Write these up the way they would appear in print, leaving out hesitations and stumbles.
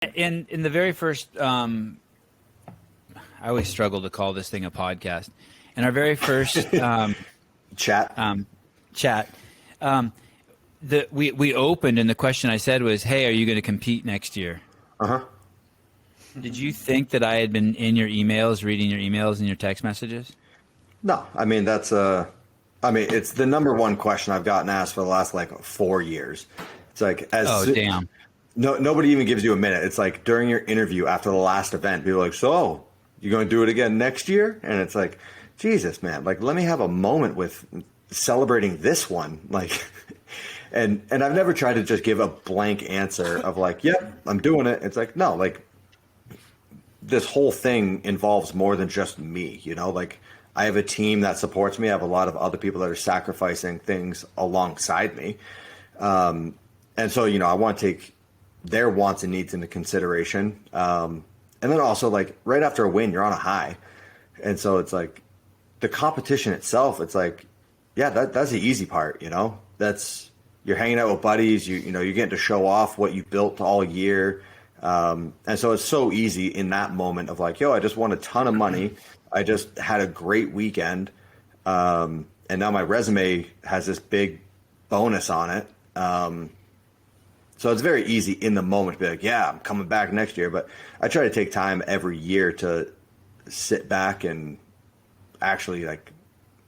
In the very first, I always struggle to call this thing a podcast. In our very first chat, we opened, and the question I said was, "Hey, are you going to compete next year?" Did you think that I had been in your emails, reading your emails and your text messages? No, I mean it's the number one question I've gotten asked for the last 4 years. It's like, damn. No, nobody even gives you a minute. It's like during your interview after the last event, people are like, "So, you going to do it again next year?" And it's like, Jesus, man, let me have a moment with celebrating this one. And I've never tried to just give a blank answer of yep, I'm doing it. It's like, no, this whole thing involves more than just me, I have a team that supports me. I have a lot of other people that are sacrificing things alongside me. And so, I want to take their wants and needs into consideration. And then also right after a win, you're on a high. And so it's the competition itself, it's that's the easy part, that's, you're hanging out with buddies, you're getting to show off what you built all year. And so it's so easy in that moment of yo, I just won a ton of money. I just had a great weekend. And now my resume has this big bonus on it. So it's very easy in the moment to be yeah, I'm coming back next year. But I try to take time every year to sit back and actually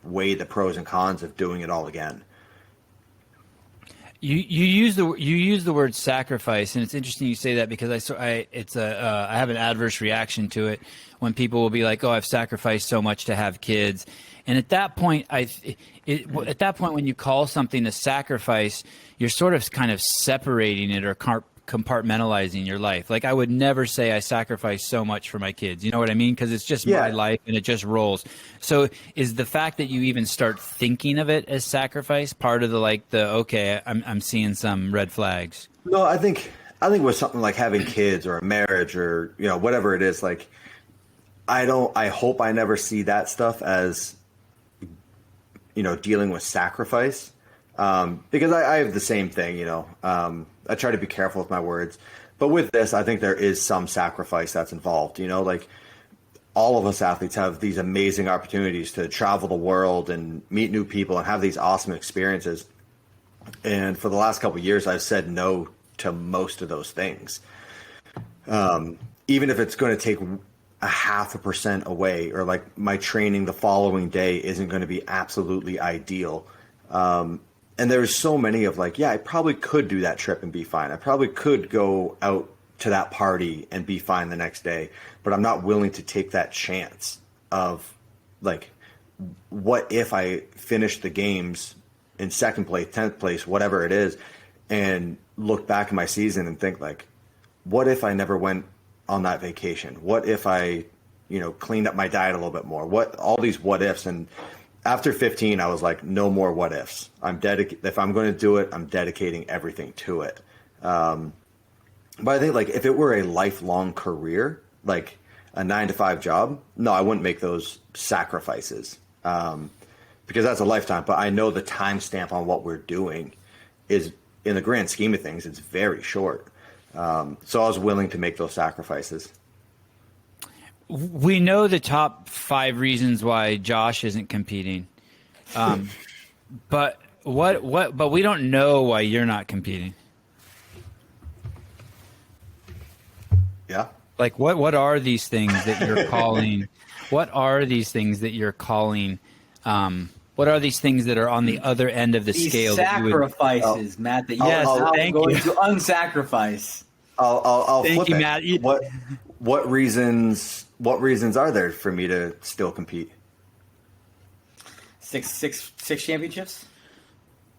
weigh the pros and cons of doing it all again. You use the word sacrifice, and it's interesting you say that because I have an adverse reaction to it when people will be like, "Oh, I've sacrificed so much to have kids," and at that point, when you call something a sacrifice, you're sort of kind of separating it or compartmentalizing your life. I would never say I sacrificed so much for my kids. You know what I mean? Because it's just my life and it just rolls. So is the fact that you even start thinking of it as sacrifice part of okay, I'm seeing some red flags? No, I think with something like having kids or a marriage or, whatever it is, I hope I never see that stuff as, dealing with sacrifice. Because I have the same thing, I try to be careful with my words, but with this, I think there is some sacrifice that's involved, all of us athletes have these amazing opportunities to travel the world and meet new people and have these awesome experiences. And for the last couple of years, I've said no to most of those things. Even if it's going to take a 0.5% away, or my training the following day isn't going to be absolutely ideal. And there's so many of I probably could do that trip and be fine. I probably could go out to that party and be fine the next day, but I'm not willing to take that chance of what if I finish the games in 2nd place, 10th place, whatever it is, and look back at my season and think what if I never went on that vacation? What if I, cleaned up my diet a little bit more? All these what ifs. And after 15, I was no more what ifs. If I'm going to do it, I'm dedicating everything to it. But I think if it were a lifelong career, a 9-to-5 job, no, I wouldn't make those sacrifices because that's a lifetime. But I know the timestamp on what we're doing is, in the grand scheme of things, it's very short. So I was willing to make those sacrifices. We know the top 5 reasons why Josh isn't competing, but But we don't know why you're not competing. Yeah. What are these things that you're calling? What are these things that you're calling? What are these things that are on the other end of the scale? Sacrifices, Matt. That I'm going to unsacrifice. I'll thank flip you, it. Matt. What reasons are there for me to still compete? Six championships.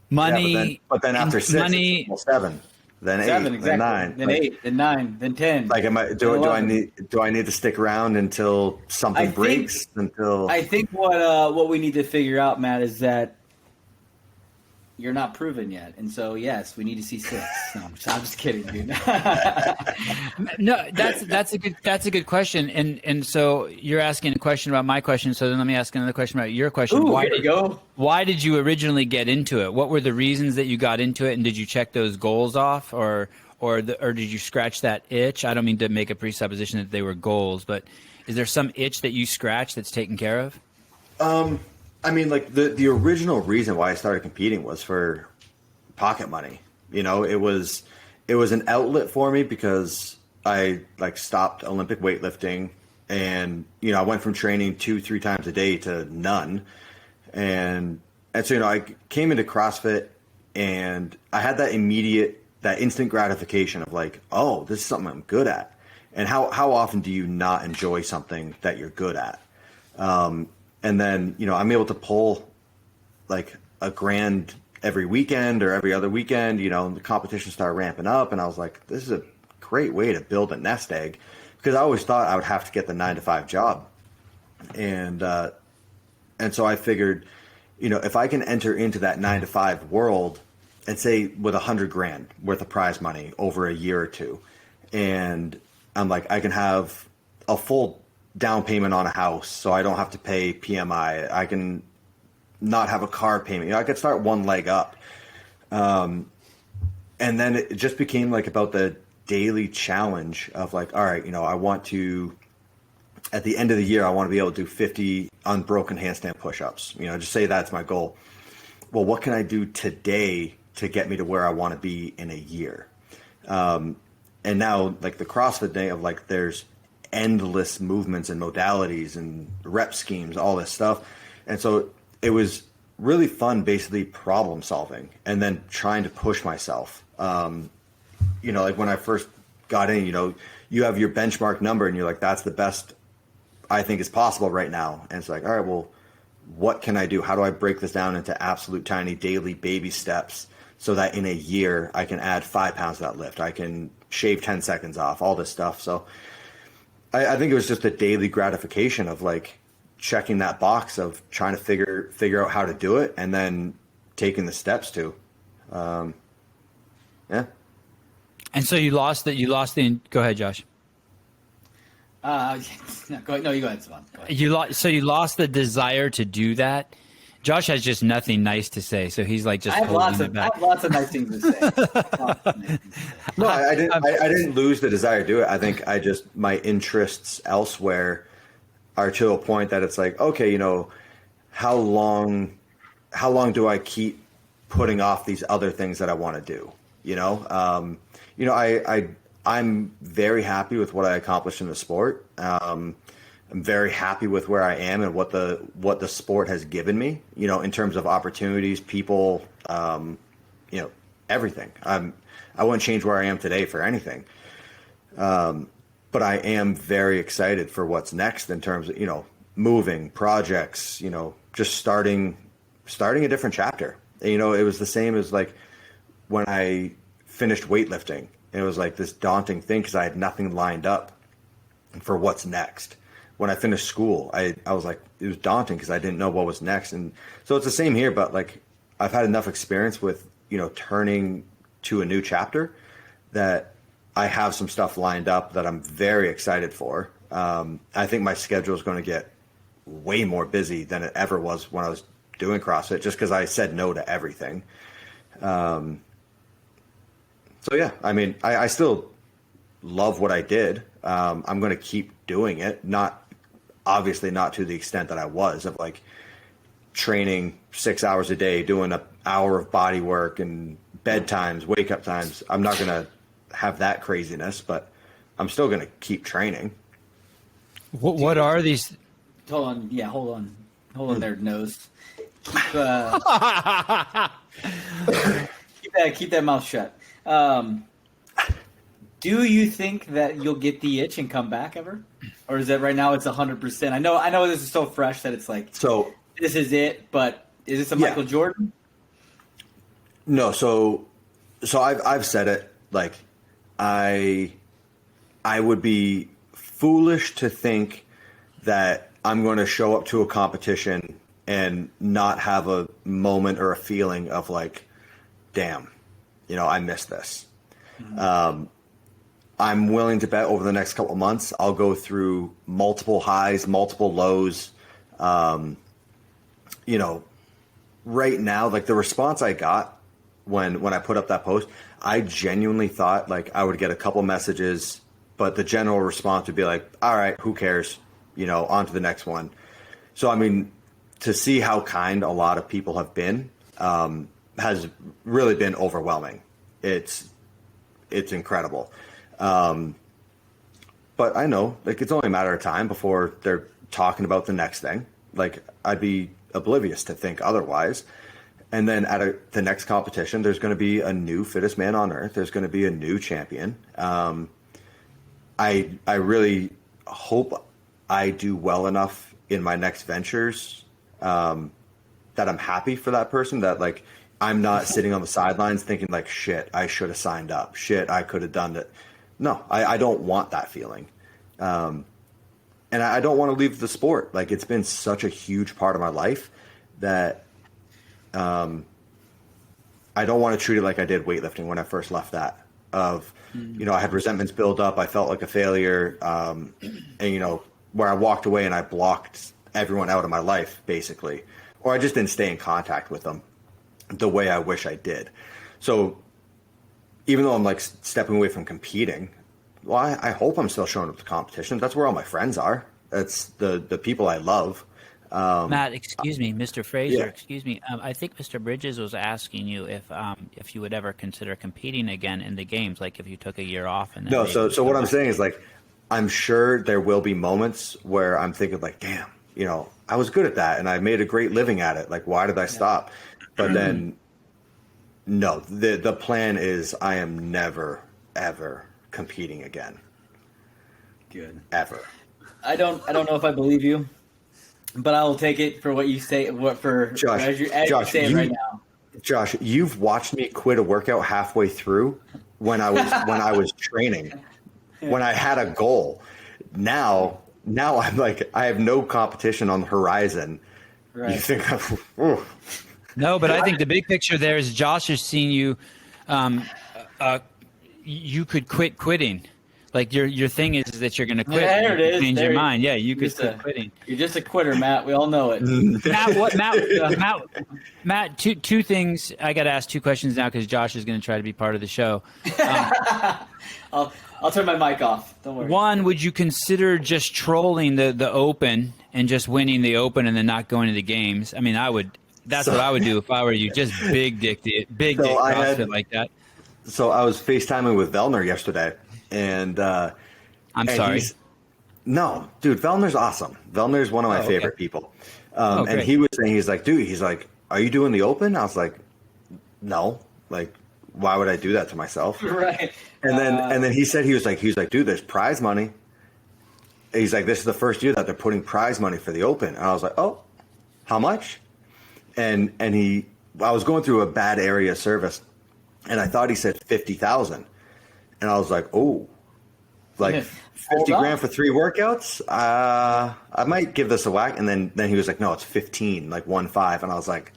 Money, yeah, but then after 6, money, well, 7, then 8, exactly. then 9, then 8, then 9, then 10. Do I need to stick around until something breaks? I think what we need to figure out, Matt, is that you're not proven yet, and so yes, we need to see 6. No, I'm just kidding, dude. No, that's a good question, and so you're asking a question about my question. So then let me ask another question about your question. Ooh, Why did you originally get into it? What were the reasons that you got into it, and did you check those goals off, or or did you scratch that itch? I don't mean to make a presupposition that they were goals, but is there some itch that you scratched that's taken care of? I mean, like the original reason why I started competing was for pocket money. You know, it was an outlet for me because I like stopped Olympic weightlifting, and you know, I went from training 2-3 times a day to none, and so you know, I came into CrossFit and I had that instant gratification of like, oh, this is something I'm good at. And how often do you not enjoy something that you're good at? And then, you know, I'm able to pull like $1,000 every weekend or every other weekend, you know, and the competition started ramping up. And I was like, this is a great way to build a nest egg, because I always thought I would have to get the 9-to-5 job. And so I figured, you know, if I can enter into that 9-to-5 world and say with $100,000 worth of prize money over a year or two, and I'm like, I can have a full down payment on a house, so I don't have to pay PMI. I can not have a car payment. You know, I could start one leg up. And then it just became like about the daily challenge of like, all right, you know, I want to, at the end of the year, I want to be able to do 50 unbroken handstand push-ups. You know, just say that's my goal. Well, what can I do today to get me to where I want to be in a year? And now, like the CrossFit thing of like, there's endless movements and modalities and rep schemes, all this stuff. And so it was really fun, basically problem solving and then trying to push myself. You know, like when I first got in, you know, you have your benchmark number and you're like, that's the best I think is possible right now. And it's like, all right, well, what can I do? How do I break this down into absolute tiny daily baby steps so that in a year I can add 5 pounds to that lift? I can shave 10 seconds off, all this stuff. So I think it was just a daily gratification of like checking that box of trying to figure out how to do it and then taking the steps to, yeah. And so you lost the, go ahead, Josh. No, go ahead. No, you go ahead, Sevan. Go ahead. You lost the desire to do that. Josh has just nothing nice to say, so he's like just. I have lots of nice things to say. No, I didn't lose the desire to do it. I think my interests elsewhere are to a point that it's like, okay, you know, how long do I keep putting off these other things that I want to do? You know, I'm very happy with what I accomplished in the sport. I'm very happy with where I am and what the sport has given me, you know, in terms of opportunities, people, you know, everything. I wouldn't change where I am today for anything. But I am very excited for what's next in terms of, you know, moving projects, you know, just starting a different chapter. And, you know, it was the same as like when I finished weightlifting. It was like this daunting thing because I had nothing lined up for what's next. When I finished school, I was like, it was daunting because I didn't know what was next. And so it's the same here, but like I've had enough experience with, you know, turning to a new chapter that I have some stuff lined up that I'm very excited for. I think my schedule is going to get way more busy than it ever was when I was doing CrossFit, just because I said no to everything. So yeah, I mean, I still love what I did. I'm going to keep doing it. Obviously not to the extent that I was of like training 6 hours a day, doing an hour of body work and bedtimes, wake up times. I'm not going to have that craziness, but I'm still going to keep training. What are these? Hold on. Yeah, hold on there, nose. Keep that mouth shut. Do you think that you'll get the itch and come back ever? Or is that right now it's 100%? I know this is so fresh that it's like, so this is it, but is this a Michael Jordan? No, so I've said it, like I would be foolish to think that I'm going to show up to a competition and not have a moment or a feeling of like, damn, you know, I missed this. Mm-hmm. I'm willing to bet over the next couple of months, I'll go through multiple highs, multiple lows. You know, right now, like the response I got when I put up that post, I genuinely thought like I would get a couple messages, but the general response would be like, all right, who cares? On to the next one. So, I mean, to see how kind a lot of people have been has really been overwhelming. It's incredible. But I know, like, it's only a matter of time before they're talking about the next thing. Like, I'd be oblivious to think otherwise. And then at the next competition, there's going to be a new fittest man on earth. There's going to be a new champion. I really hope I do well enough in my next ventures that I'm happy for that person, that like I'm not sitting on the sidelines thinking like, shit, I should have signed up. Shit, I could have done it. No, I don't want that feeling. And I don't want to leave the sport. Like, it's been such a huge part of my life that I don't want to treat it like I did weightlifting when I first left that. I had resentments build up. I felt like a failure. And, where I walked away and I blocked everyone out of my life, basically. Or I just didn't stay in contact with them the way I wish I did. So even though I'm like stepping away from competing, well, I hope I'm still showing up to competition. That's where all my friends are. That's the people I love. Matt, excuse me, Mr. Fraser, yeah. excuse me. I think Mr. Bridges was asking you if you would ever consider competing again in the games, like if you took a year off. And then No, so what I'm saying is, like, I'm sure there will be moments where I'm thinking like, damn, I was good at that and I made a great living at it. Like, why did I stop? But then, no, the plan is I am never, ever competing again. Good. Ever. I don't know if I believe you, but I will take it for what you say. Josh, as you say it right now. Josh, you've watched me quit a workout halfway through when I was training, when I had a goal. Now I'm like, I have no competition on the horizon. Right. You think I'm, No, but I think the big picture there is Josh has seen you. You could quit quitting. Like your thing is that you're going to quit. Yeah, there it is. Change your mind. Yeah, you could quit quitting. You're just a quitter, Matt. We all know it. Matt, two things. I got to ask two questions now because Josh is going to try to be part of the show. I'll turn my mic off. Don't worry. One, would you consider just trolling the Open and just winning the Open and then not going to the games? I mean, I would. That's what I would do if I were you. Just big dick CrossFit like that. So I was FaceTiming with Vellner yesterday, and I'm sorry. No, dude, Vellner's awesome. Vellner's one of my favorite people. And he was saying, he's like, are you doing the Open? I was like, no. Like, why would I do that to myself? Right. And then he said, he was like, dude, there's prize money. He's like, this is the first year that they're putting prize money for the Open. And I was like, oh, how much? And I was going through a bad area of service, and I thought he said 50,000, and I was like, oh, like 50 grand for 3 workouts? I might give this a whack. And then he was like, no, it's 15, like 1.5, and I was like,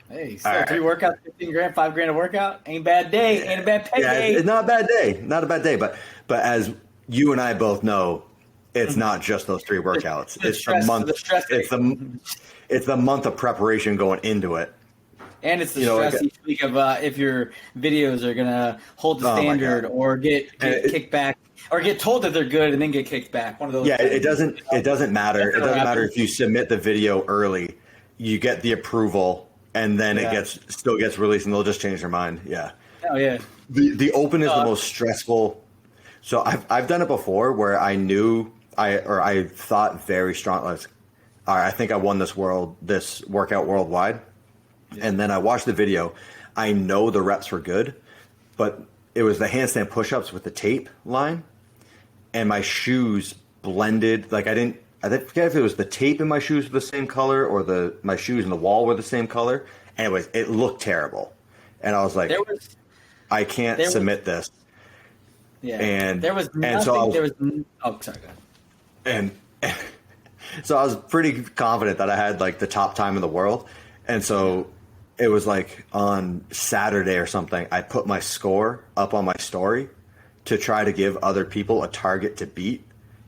Hey, so 3 workouts, 15 grand, 5 grand a workout, ain't a bad day, ain't a bad pay day. It's not a bad day, but as you and I both know, it's not just those 3 workouts. It's the month. It's the month of preparation going into it. And it's the stress each week of if your videos are going to hold the standard or get kicked back or get told that they're good and then get kicked back. One of those. Yeah, it doesn't matter. It doesn't matter if you submit the video early, you get the approval, and then it still gets released, and they'll just change their mind. Yeah. Oh yeah. The Open is the most stressful. So I've done it before where I knew I thought very strongly. All right, I think I won this workout worldwide. Yeah. And then I watched the video. I know the reps were good, but it was the handstand push-ups with the tape line, and my shoes blended. Like I forget if it was the tape in my shoes were the same color or my shoes in the wall were the same color. Anyways, it looked terrible, and I was like, I can't submit this. Yeah, and there was nothing. And so there was. Oh, sorry. Go ahead. And so I was pretty confident that I had like the top time in the world. And so it was like on Saturday or something, I put my score up on my story to try to give other people a target to beat.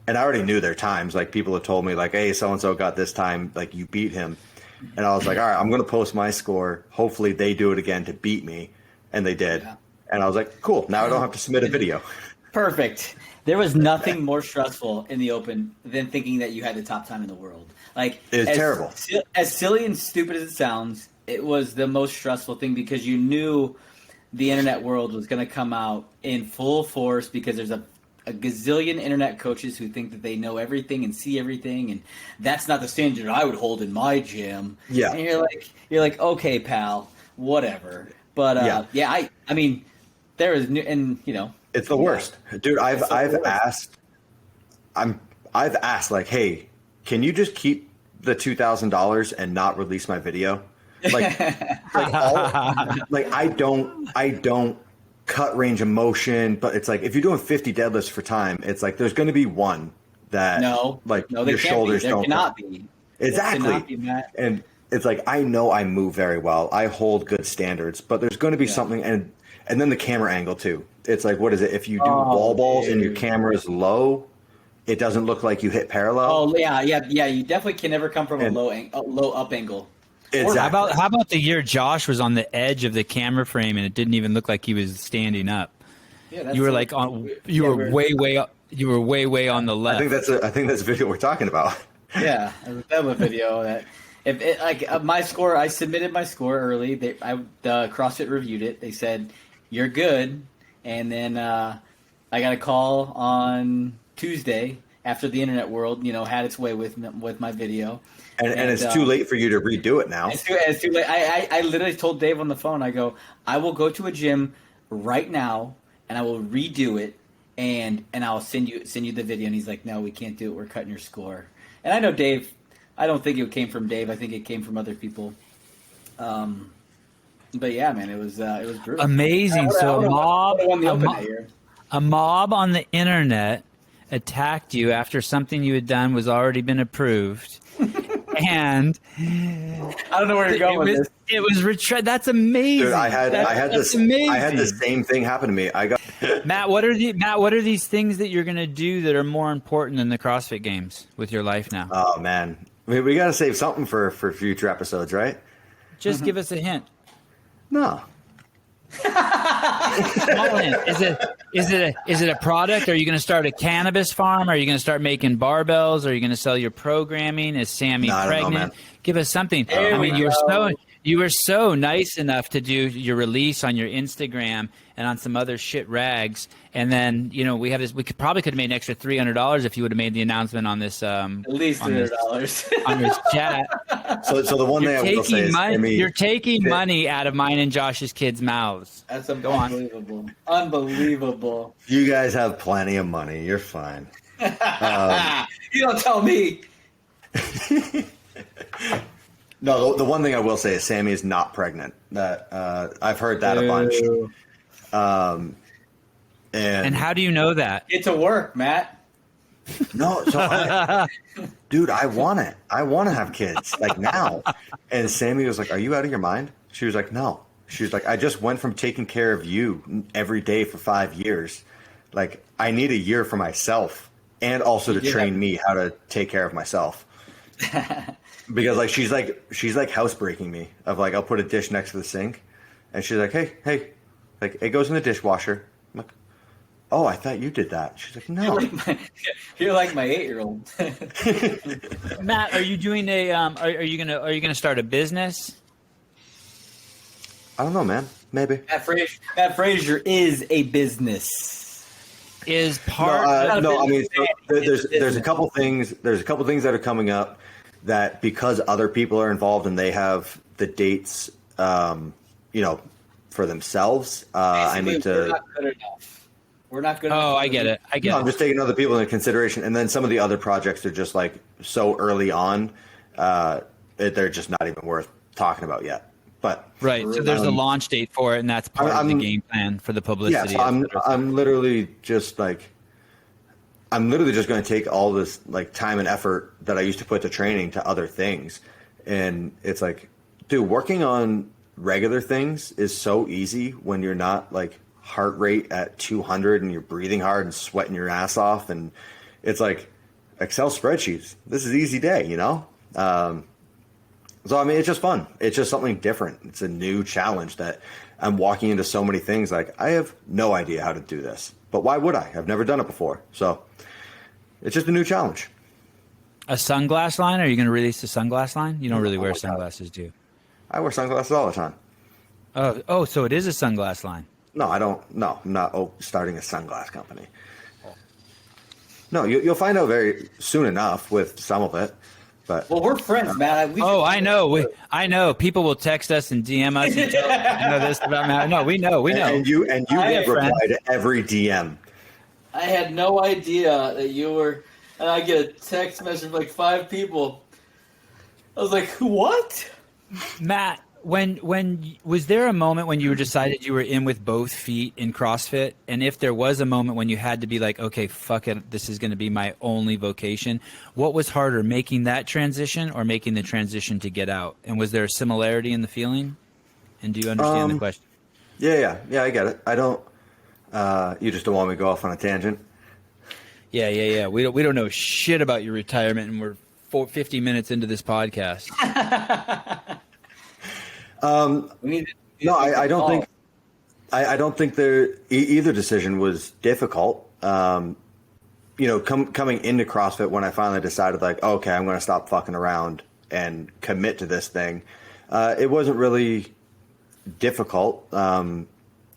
And I already knew their times. Like people had told me like, hey, so-and-so got this time, like you beat him. And I was like, all right, I'm going to post my score. Hopefully they do it again to beat me. And they did. Yeah. And I was like, cool. Now I don't have to submit a video. Perfect. There was nothing more stressful in the Open than thinking that you had the top time in the world. Like, it's terrible. As silly and stupid as it sounds, it was the most stressful thing because you knew the internet world was going to come out in full force because there's a gazillion internet coaches who think that they know everything and see everything, and that's not the standard I would hold in my gym. Yeah, and you're like, okay, pal, whatever. But I mean, there is, and you know, it's the worst, dude. I've asked like, hey, can you just keep the $2,000 and not release my video? Like I don't cut range of motion, but it's like if you're doing 50 deadlifts for time, it's like there's going to be one that your shoulders don't. Cannot be. Exactly. Cannot be, Matt. And it's like I know I move very well. I hold good standards, but there's going to be something, and then the camera angle too. It's like, what is it? If you do wall balls and your camera is low, it doesn't look like you hit parallel. Oh yeah. You definitely can never come from a low up angle. Exactly. How about the year Josh was on the edge of the camera frame and it didn't even look like he was standing up? Yeah, you were like on. You were way up. You were way on the left. I think that's a video we're talking about. Yeah, that was a video that if it, like my score, I submitted my score early. The CrossFit reviewed it. They said you're good, and then I got a call on Tuesday after the internet world, had its way with my video. And it's too late for you to redo it now. It's too late. I literally told Dave on the phone, I go, I will go to a gym right now and I will redo it and I'll send you the video. And he's like, no, we can't do it. We're cutting your score. And I know Dave, I don't think it came from Dave. I think it came from other people. But yeah, man, it was brutal. Amazing. So a mob on the internet attacked you after something you had done was already been approved. And I don't know where you're going with this. It was that's amazing. Dude, I had the same thing happen to me. I got Matt, what are these things that you're going to do that are more important than the CrossFit Games with your life now? Oh man. We got to save something for future episodes, right? Just give us a hint. No. Small hint. Is it a product? Are you going to start a cannabis farm? Are you going to start making barbells? Are you going to sell your programming? Is Sammy pregnant? Give us something. You were so nice enough to do your release on your Instagram and on some other shit rags. And then, we have this. We could have made an extra $300 if you would have made the announcement on this. At least $300 on this chat. So the one thing I will say is, you're taking money out of mine and Josh's kids' mouths. That's unbelievable. Unbelievable. You guys have plenty of money. You're fine. You don't tell me. No, the one thing I will say is Sammy is not pregnant. That I've heard that a bunch. And how do you know that? It's a work, Matt. No, so dude, I want it. I want to have kids like now. And Sammy was like, "Are you out of your mind?" She was like, "No." She was like, "I just went from taking care of you every day for 5 years. Like, I need a year for myself and also to train me how to take care of myself." Because like she's like housebreaking me of like I'll put a dish next to the sink, and she's like, hey, like it goes in the dishwasher. I'm like, oh, I thought you did that. She's like, no. You're like my 8-year-old. Matt, are you doing a are you gonna start a business? I don't know, man. Maybe. Matt Fraser is a business. Is part. No, I mean, so there's a couple things. There's a couple things that are coming up that because other people are involved and they have the dates, for themselves. I need to. We're not good enough. We're not good enough. Oh, I get it. I'm just taking other people into consideration, and then some of the other projects are just like so early on, they're just not even worth talking about yet. But right, so there's a launch date for it, and that's part of the game plan for the publicity. Yeah, so I'm literally just going to take all this like time and effort that I used to put to training to other things, and it's like, dude, working on regular things is so easy when you're not like heart rate at 200 and you're breathing hard and sweating your ass off, and it's like Excel spreadsheets. This is easy day, So, I mean, it's just fun. It's just something different. It's a new challenge that I'm walking into so many things. Like, I have no idea how to do this, but why would I? I've never done it before. So it's just a new challenge. A sunglass line? Are you going to release the sunglass line? You don't really wear sunglasses, do you? I wear sunglasses all the time. Oh, so it is a sunglass line. No, I don't. No, I'm not starting a sunglass company. No, you'll find out very soon enough with some of it. But Well, we're friends, Matt. I know. I know. People will text us and DM us and tell us, you know this about Matt. No, we know. And you reply to every DM. I had no idea that you were, and I get a text message from like 5 people. I was like, what? Matt, when was there a moment when you decided you were in with both feet in CrossFit? And if there was a moment when you had to be like, okay, fuck it, this is going to be my only vocation, what was harder, making that transition or making the transition to get out? And was there a similarity in the feeling? And do you understand the question? Yeah, I get it. I don't. You just don't want me to go off on a tangent. Yeah. We don't know shit about your retirement, and we're 50 minutes into this podcast. I don't think either decision was difficult. Coming into CrossFit, when I finally decided like, okay, I'm going to stop fucking around and commit to this thing, it wasn't really difficult. I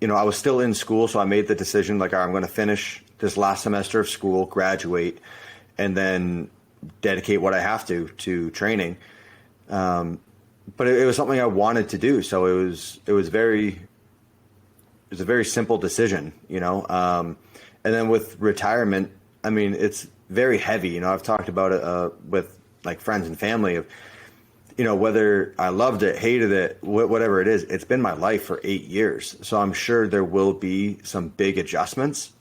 was still in school, so I made the decision like, all right, I'm going to finish this last semester of school, graduate, and then dedicate what I have to training. But it was something I wanted to do, so it was a very simple decision, And then with retirement, I mean, it's very heavy. I've talked about it with like friends and family of, whether I loved it, hated it, whatever it is. It's been my life for 8 years, so I'm sure there will be some big adjustments.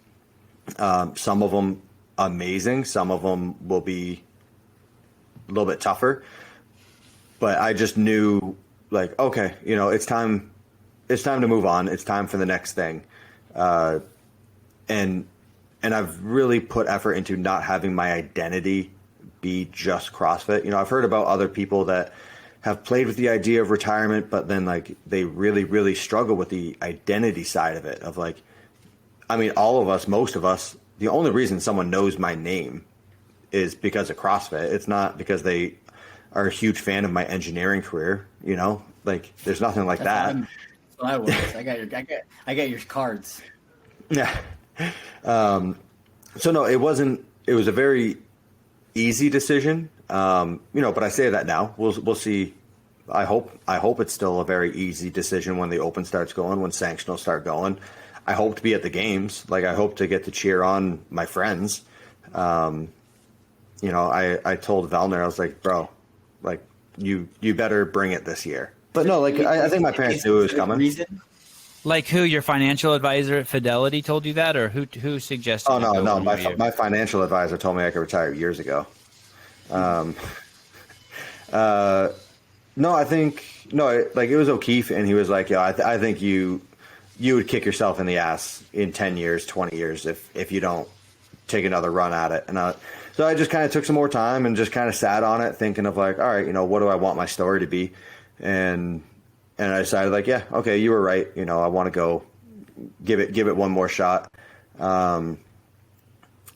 Some of them amazing, some of them will be a little bit tougher. But I just knew, like, okay, it's time to move on. It's time for the next thing. And I've really put effort into not having my identity be just CrossFit. I've heard about other people that have played with the idea of retirement, but then like they really, really struggle with the identity side of it. Of like, I mean, all of us, most of us, the only reason someone knows my name is because of CrossFit. It's not because they are a huge fan of my engineering career, like there's nothing like that. That's what I was. I got your cards. Yeah. So no, it wasn't, it was a very easy decision. But I say that now we'll see. I hope it's still a very easy decision when the open starts going, when sanctionals start going. I hope to be at the games. Like I hope to get to cheer on my friends. I told Velner, I was like, bro, like you better bring it this year. But no, like I think my parents knew it was coming. Reason? Like who? Your financial advisor at Fidelity told you that, or who suggested? Oh no, my financial advisor told me I could retire years ago. No, I think it was O'Keefe, and he was like, "Yeah, I think you would kick yourself in the ass in 10 years, 20 years if you don't take another run at it." And so I just kind of took some more time and just kind of sat on it, thinking of like, all right, what do I want my story to be? And I decided like, yeah, okay, you were right. I want to go give it one more shot.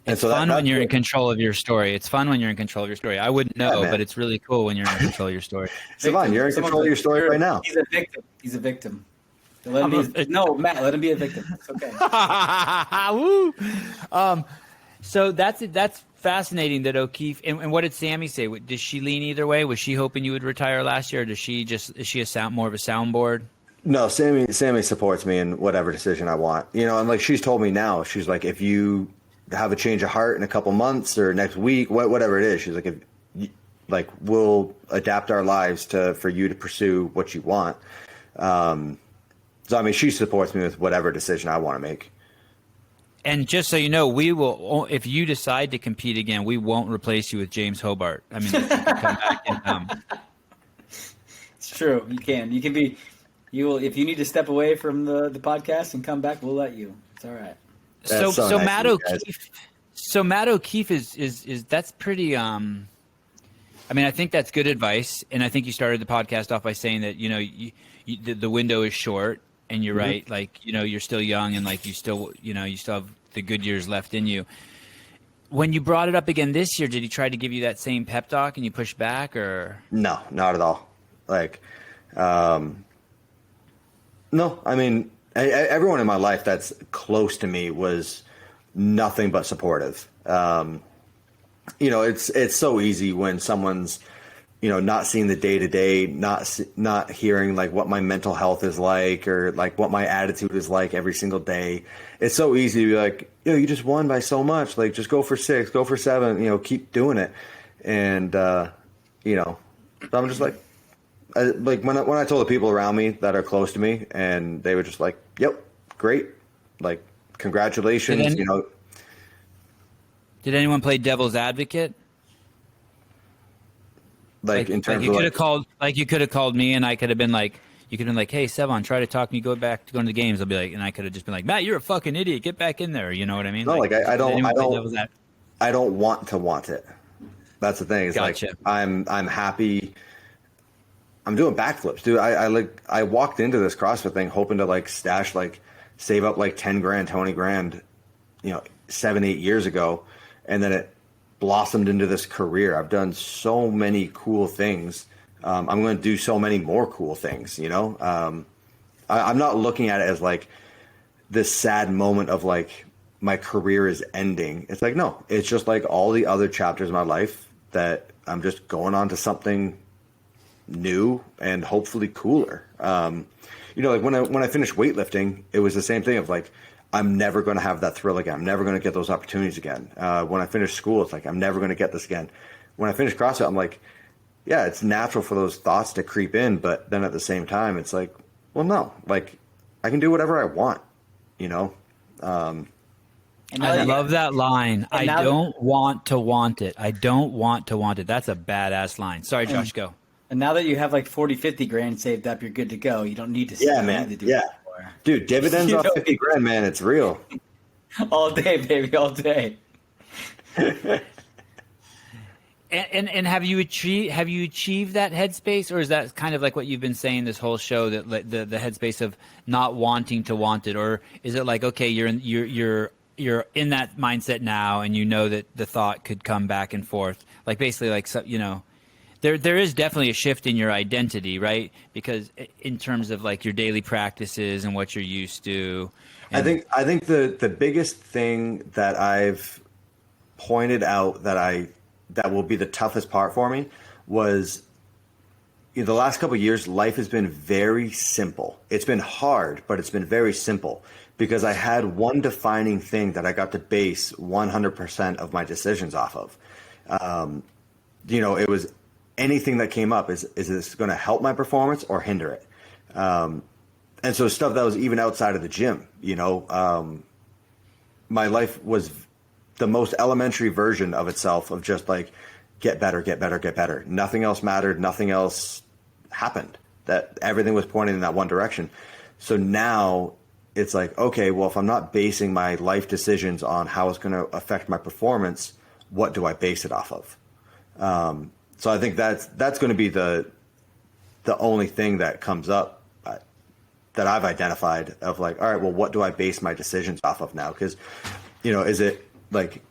It's fun when you're in control of your story. It's fun when you're in control of your story. I wouldn't know, but it's really cool when you're in control of your story. Savon, you're in control of your story right now. He's a victim. Matt, let him be a victim. It's okay. Woo. So that's fascinating that O'Keefe, and what did Sammy say? Did she lean either way? Was she hoping you would retire last year, or is she more of a soundboard? No, Sammy supports me in whatever decision I want. And like she's told me now, she's like, if you have a change of heart in a couple months or next week, whatever it is, she's like, we'll adapt our lives for you to pursue what you want. So I mean, she supports me with whatever decision I want to make. And just so you know, we will, if you decide to compete again, we won't replace you with James Hobart. I mean, if you can come back and It's true. You can. You can be. You will. If you need to step away from the podcast and come back, we'll let you. It's all right. So nice Matt O'Keefe. So Matt O'Keefe is that's pretty. I I mean, I think that's good advice. And I think you started the podcast off by saying that, the window is short, and you're right. Like, you're still young, and like you still have the good years left in you. When you brought it up again this year, did he try to give you that same pep talk and you pushed back, or? No, not at all. Like, no, I mean, everyone in my life that's close to me was nothing but supportive. It's so easy when someone's, not seeing the day to day, not hearing like what my mental health is like, or like what my attitude is like every single day. It's so easy to be like, you just won by so much. Like, just go for 6, go for 7, keep doing it. And, so I'm just like, when I told the people around me that are close to me, and they were just like, yep, great. Like, congratulations, Did anyone play devil's advocate? Like in terms you of could have called, like you could have called me, and I could have been like, you could have been like, hey, Sevan, try to talk me, go back to going to the games. I'll be like, and I could have just been like, Matt, you're a fucking idiot. Get back in there. You know what I mean? No, I don't want to want it. That's the thing. It's gotcha. Like, I'm happy. I'm doing backflips, dude. I walked into this CrossFit thing hoping to like stash, like save up like 10 grand, 20 grand, 7-8 years ago. And then it blossomed into this career. I've done so many cool things. I'm going to do so many more cool things, I'm not looking at it as like this sad moment of like my career is ending. It's like, no, it's just like all the other chapters of my life that I'm just going on to something new and hopefully cooler. Like when I finished weightlifting, it was the same thing of like, I'm never going to have that thrill again. I'm never going to get those opportunities again. When I finished school, it's like, I'm never going to get this again. When I finished CrossFit, I'm like, yeah, it's natural for those thoughts to creep in. But then at the same time, it's like, well, no, like I can do whatever I want, I love that line. I don't want to want it. I don't want to want it. That's a badass line. Sorry, Josh, go. And now that you have like 40, 50 grand saved up, you're good to go. You don't need to. Yeah, man. Need to do yeah. More. Dude, dividends off 50 grand, man. It's real. All day, baby. All day. And have you achieved that headspace, or is that kind of like what you've been saying this whole show, that the headspace of not wanting to want it, or is it like, okay, you're in that mindset now, and you know that the thought could come back and forth, like basically like, there is definitely a shift in your identity, right? Because in terms of like your daily practices and what you're used to. I think the biggest thing that I've pointed out that will be the toughest part for me was the last couple of years, life has been very simple. It's been hard, but it's been very simple because I had one defining thing that I got to base 100% of my decisions off of. It was anything that came up. Is this going to help my performance or hinder it? And so stuff that was even outside of the gym, my life was the most elementary version of itself of just like, get better, get better, get better. Nothing else mattered. Nothing else happened. That everything was pointing in that one direction. So now it's like, okay, well, if I'm not basing my life decisions on how it's going to affect my performance, what do I base it off of? So I think that's going to be the only thing that comes up that I've identified of like, all right, well, what do I base my decisions off of now? Because, is it like,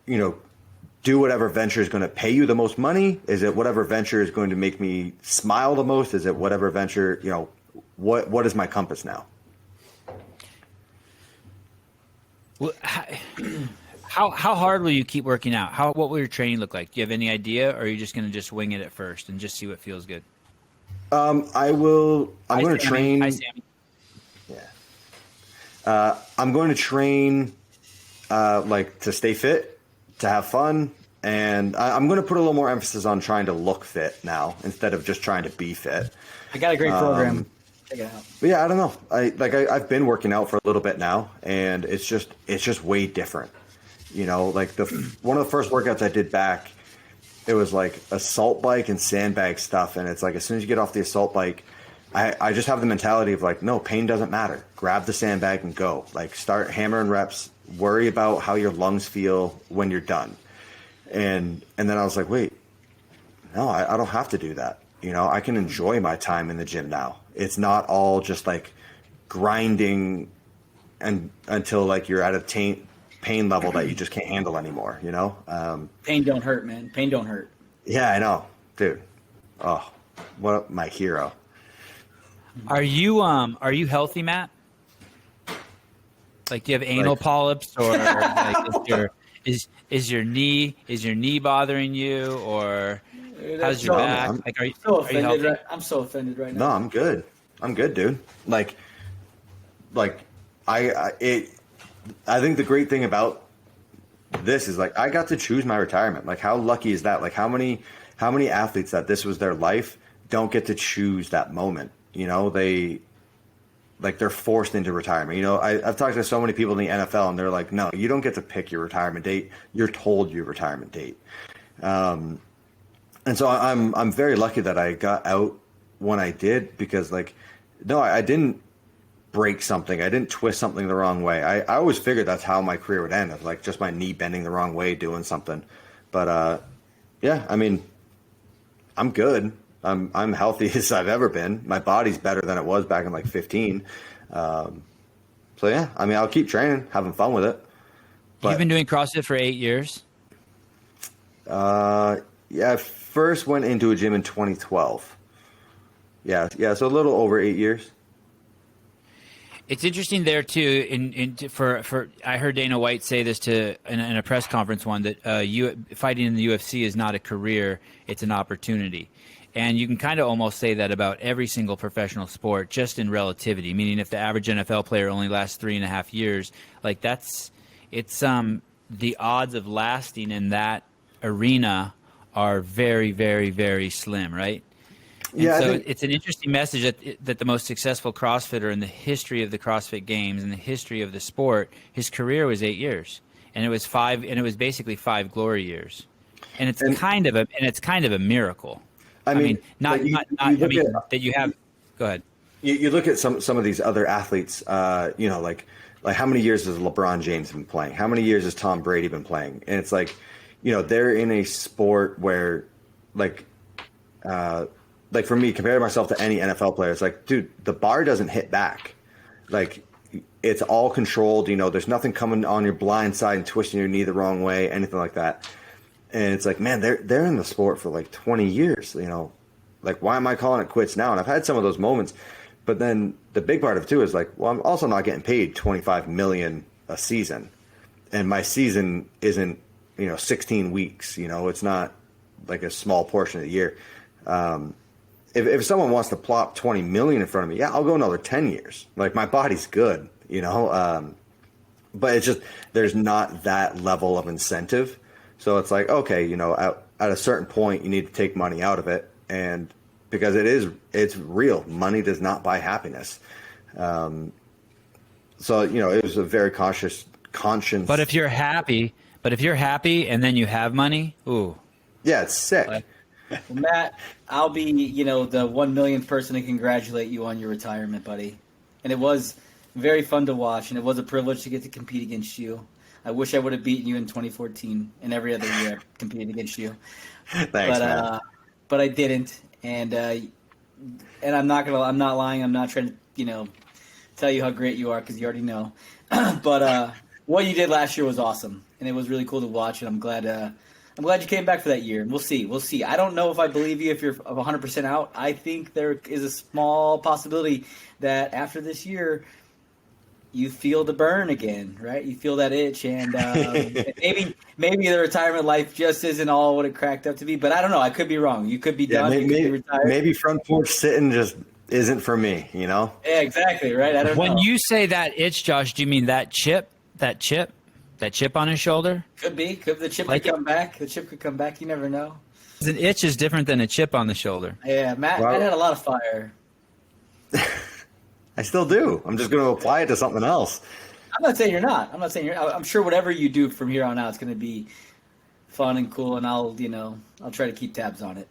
do whatever venture is going to pay you the most money? Is it whatever venture is going to make me smile the most? Is it whatever venture, what is my compass now? Well, how hard will you keep working out? What will your training look like? Do you have any idea, or are you just going to just wing it at first and just see what feels good? I'm going to train. Hi, Sammy. Yeah. I'm going to train, like to stay fit, to have fun. And I'm going to put a little more emphasis on trying to look fit now instead of just trying to be fit. I got a great program. Check it out. But yeah, I don't know. I've been working out for a little bit now, and it's just way different. Like one of the first workouts I did back, it was like assault bike and sandbag stuff. And it's like, as soon as you get off the assault bike, I just have the mentality of like, no, pain doesn't matter. Grab the sandbag and go. Like, start hammering reps, worry about how your lungs feel when you're done. And then I was like, wait, no, I don't have to do that. You know, I can enjoy my time in the gym now. It's not all just like grinding and until like you're at a pain level that you just can't handle anymore, you know? Pain don't hurt, man. Pain don't hurt. Yeah, I know, dude. Oh, what my hero. Are you healthy, Matt? Like, do you have anal polyps, or like, is your knee bothering you, or how's your back? Like, are you healthy? Right? I'm so offended right now. No, I'm good. I'm good, dude. Like I think the great thing about this is like I got to choose my retirement. Like, how lucky is that? Like, how many athletes that this was their life don't get to choose that moment? You know, they're forced into retirement. You know, I've talked to so many people in the NFL, and they're like, no, you don't get to pick your retirement date. You're told your retirement date. And so I'm very lucky that I got out when I did, because like, no, I didn't break something. I didn't twist something the wrong way. I always figured that's how my career would end, of like just my knee bending the wrong way doing something. But yeah, I mean, I'm good. I'm healthy as I've ever been. My body's better than it was back in like 15. So yeah, I mean, I'll keep training, having fun with it. But, you've been doing CrossFit for 8 years? Yeah, I first went into a gym in 2012. Yeah, so a little over 8 years. It's interesting there too. For I heard Dana White say this in a press conference that fighting in the UFC is not a career; it's an opportunity. And you can kind of almost say that about every single professional sport, just in relativity. Meaning, if the average NFL player only lasts 3.5 years, like the odds of lasting in that arena are very, very, very slim, right? And yeah, so it's an interesting message that the most successful CrossFitter in the history of the CrossFit Games, in the history of the sport, his career was 8 years, and it was basically 5 glory years, and it's kind of a miracle. I mean, that you have. Go ahead. You look at some of these other athletes. You know, like how many years has LeBron James been playing? How many years has Tom Brady been playing? And it's like, you know, they're in a sport where, like for me, comparing myself to any NFL player, it's like, dude, the bar doesn't hit back. Like, it's all controlled. You know, there's nothing coming on your blind side and twisting your knee the wrong way, anything like that. And it's like, man, they're in the sport for like 20 years. You know, like, why am I calling it quits now? And I've had some of those moments. But then the big part of it too is like, well, I'm also not getting paid $25 million a season, and my season isn't, 16 weeks. You know, it's not like a small portion of the year. If someone wants to plop 20 million in front of me, yeah, I'll go another 10 years. Like, my body's good, but it's just, there's not that level of incentive. So it's like, okay, at a certain point you need to take money out of it. And because it's real, money does not buy happiness. So, it was a very conscience. But if you're happy and then you have money, ooh. Yeah, it's sick. Well, Matt, I'll be, the 1 millionth person to congratulate you on your retirement, buddy. And it was very fun to watch, and it was a privilege to get to compete against you. I wish I would have beaten you in 2014 and every other year I competed against you. Thanks, man. But I didn't, and I'm not lying. I'm not trying to, tell you how great you are, because you already know. But what you did last year was awesome, and it was really cool to watch. And I'm glad you came back for that year. We'll see. I don't know if I believe you if you're 100% out. I think there is a small possibility that after this year, you feel the burn again, right? You feel that itch, and maybe the retirement life just isn't all what it cracked up to be. But I don't know. I could be wrong. You could be done. You could be retired. Maybe front porch sitting just isn't for me, Yeah, exactly, right? I don't know. When you say that itch, Josh, do you mean that chip? That chip on his shoulder? Could be. The chip could come back. The chip could come back. You never know. An itch is different than a chip on the shoulder. Yeah, Matt had a lot of fire. I still do. I'm just going to apply it to something else. I'm not saying you're not. I'm sure whatever you do from here on out is going to be fun and cool, and I'll try to keep tabs on it.